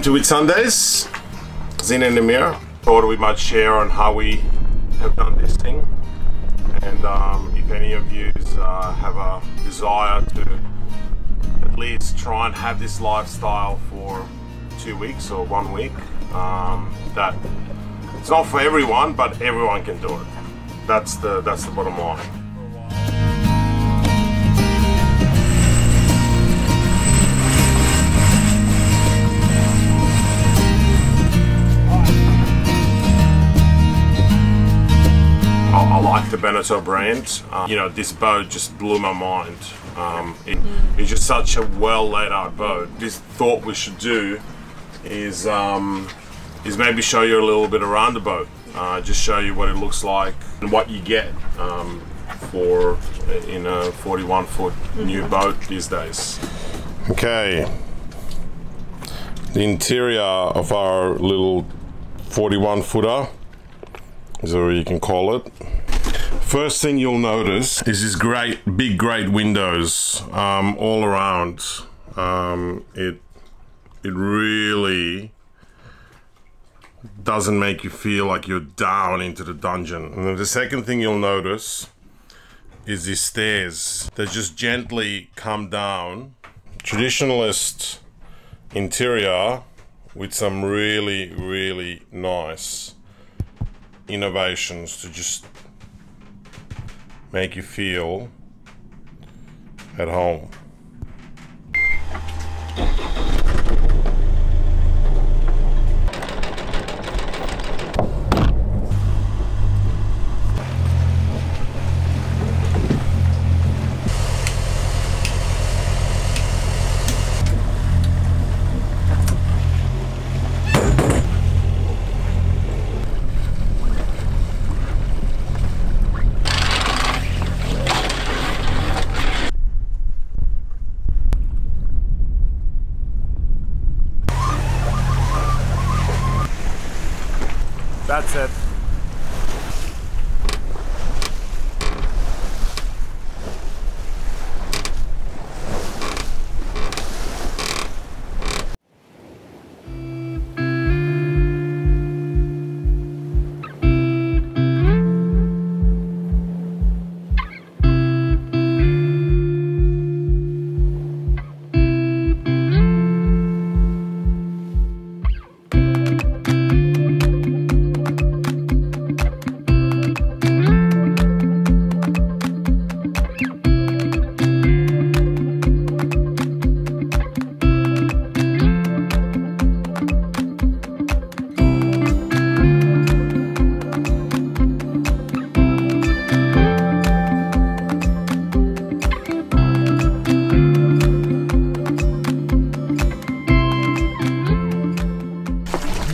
Welcome to Whitsundays. Zin and Amir. Thought we might share on how we have done this thing, and if any of you have a desire to at least try and have this lifestyle for 2 weeks or 1 week, that it's not for everyone, but everyone can do it. That's the bottom line. I like the Beneteau brand. You know, this boat just blew my mind. It's just such a well laid out boat. This thought we should do is maybe show you a little bit around the boat. Just show you what it looks like and what you get for in a 41-foot new boat these days. Okay, the interior of our little 41-footer is what you can call it. First thing you'll notice is this big great windows all around. It really doesn't make you feel like you're down into the dungeon. And then the second thing you'll notice is these stairs that just gently come down. Traditionalist interior with some really nice innovations to just make you feel at home. That's it.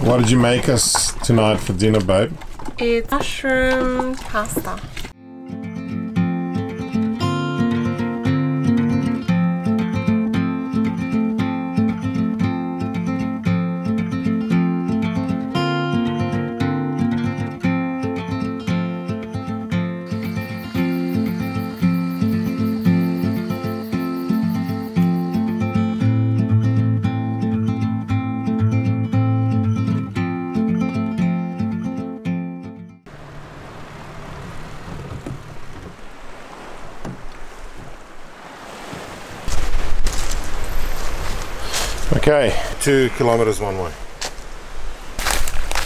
What did you make us tonight for dinner, babe? It's mushroom pasta. Okay, 2 kilometers one way.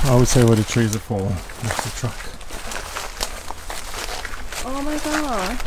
I would say where the trees are for, next to the truck. Oh my god.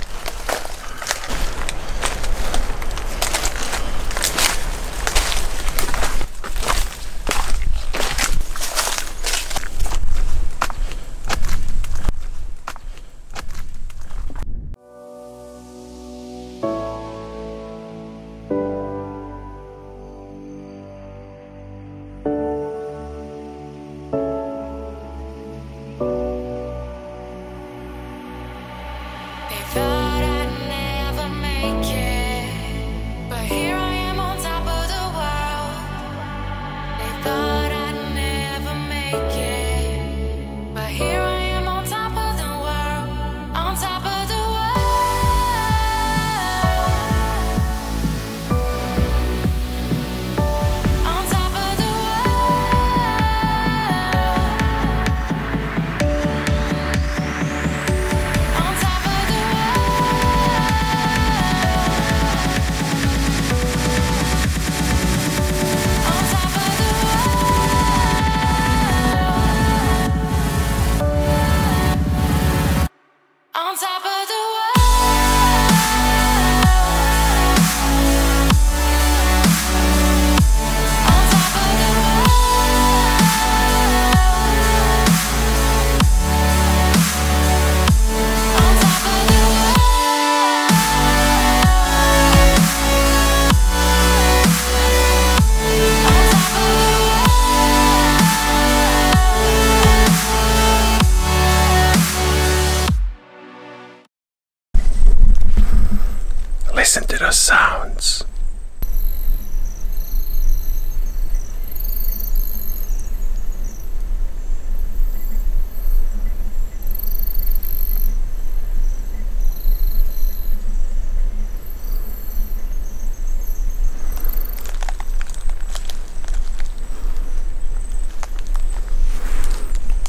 Listen to the sounds.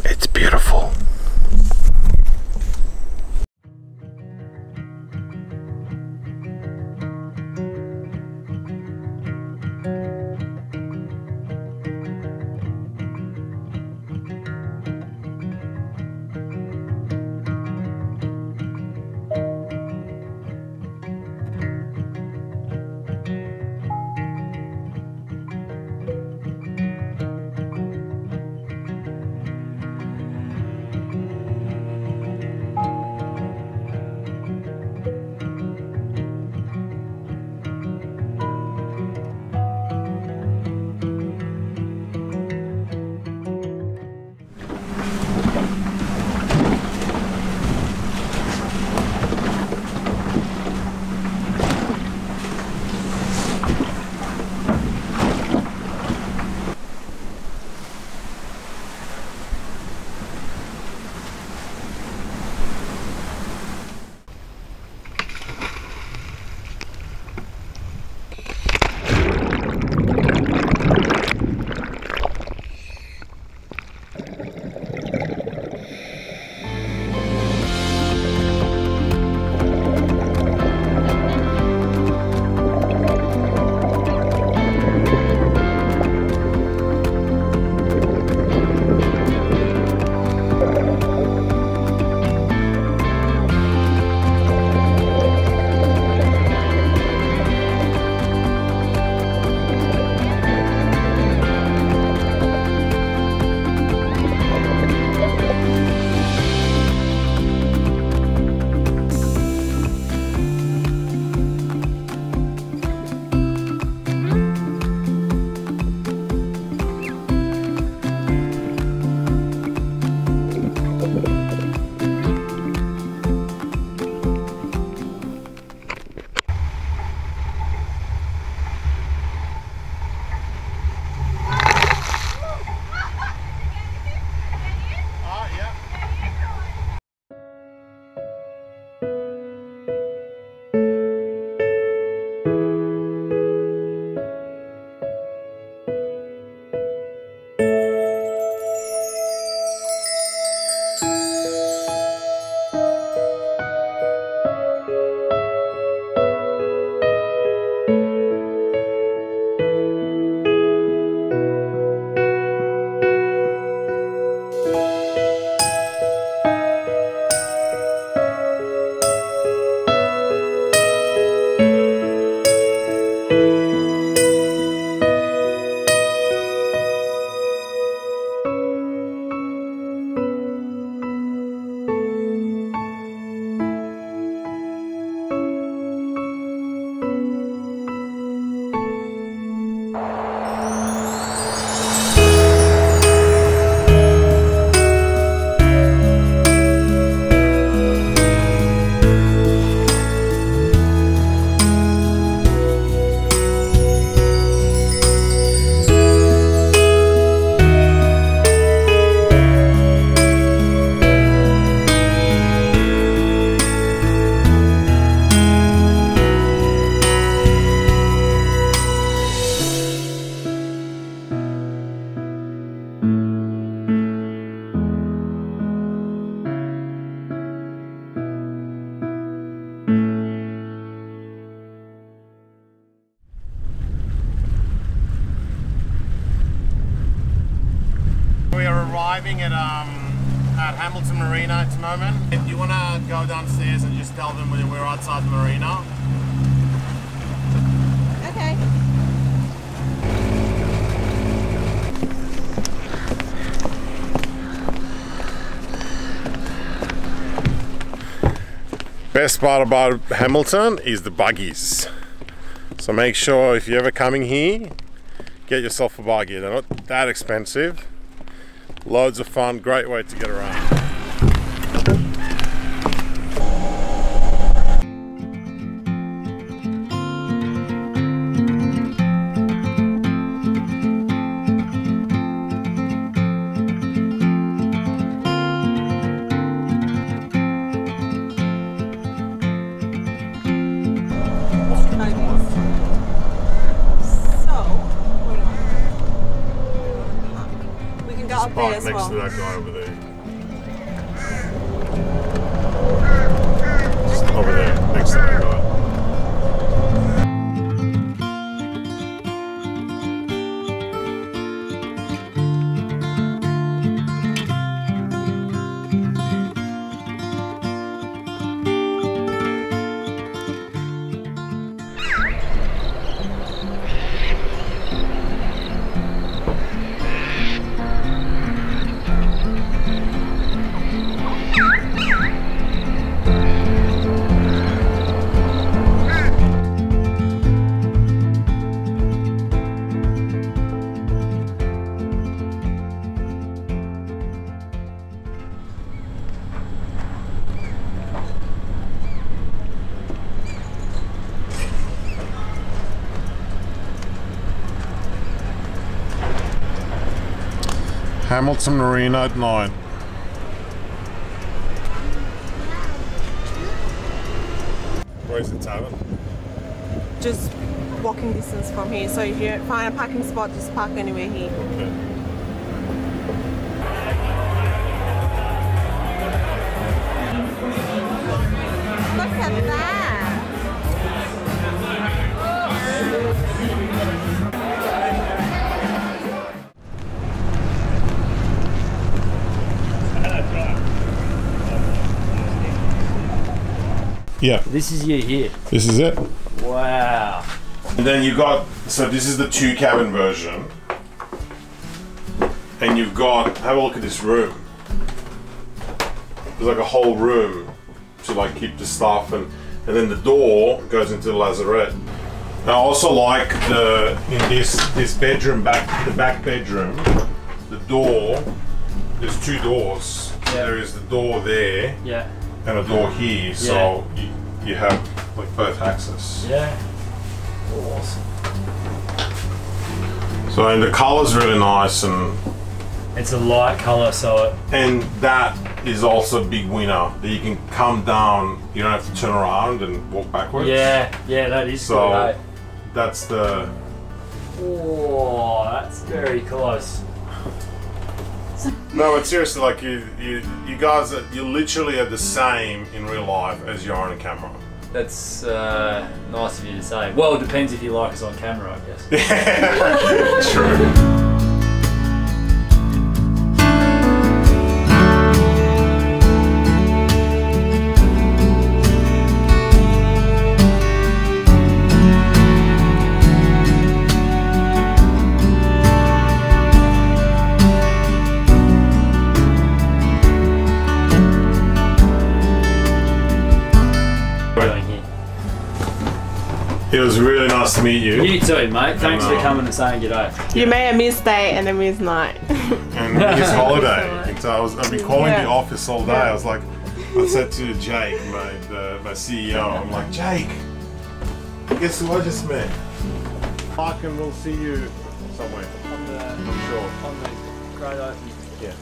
It's beautiful. arriving at Hamilton Marina at the moment. If you want to go downstairs and just tell them we're outside the marina. Okay. Best part about Hamilton is the buggies. So make sure if you're ever coming here, get yourself a buggy. They're not that expensive. Loads of fun, great way to get around. park as next well. to that guy over there. Just over there, next to that guy. Hamilton Marina at night. Where's the tavern? Just walking distance from here. So if you find a parking spot, just park anywhere here. Okay. Look at that. Yeah, This is you here. this is it. Wow. And then you got, so this is the 2 cabin version. And you've got, have a look at this room. There's like a whole room to like keep the stuff, and then the door goes into the lazarette. I also like in this bedroom, the back bedroom, the door, there's 2 doors. Yeah. There is the door there Yeah. and a door here, so you have like both access. Yeah. Awesome. So, and the colour's really nice, and It's a light colour, so that is also a big winner, that you can come down, you don't have to turn around and walk backwards. yeah, that is So good. Eh? that's the, Oh, that's very close. no, but seriously, like you guys, you literally are the same in real life as you are on camera. That's nice of you to say. Well, it depends if you like us on camera, I guess. Yeah, true. Doing here. It was really nice to meet you. You too, mate. Thanks for know. coming and saying g'day. You made a miss day and a miss night. And his holiday. And so I've been calling the office all day. I was like, I said to Jake, my CEO, I'm like, Jake, guess who I just met? Mark, and we'll see you somewhere. On the I'm sure. Great Ocean. Yeah.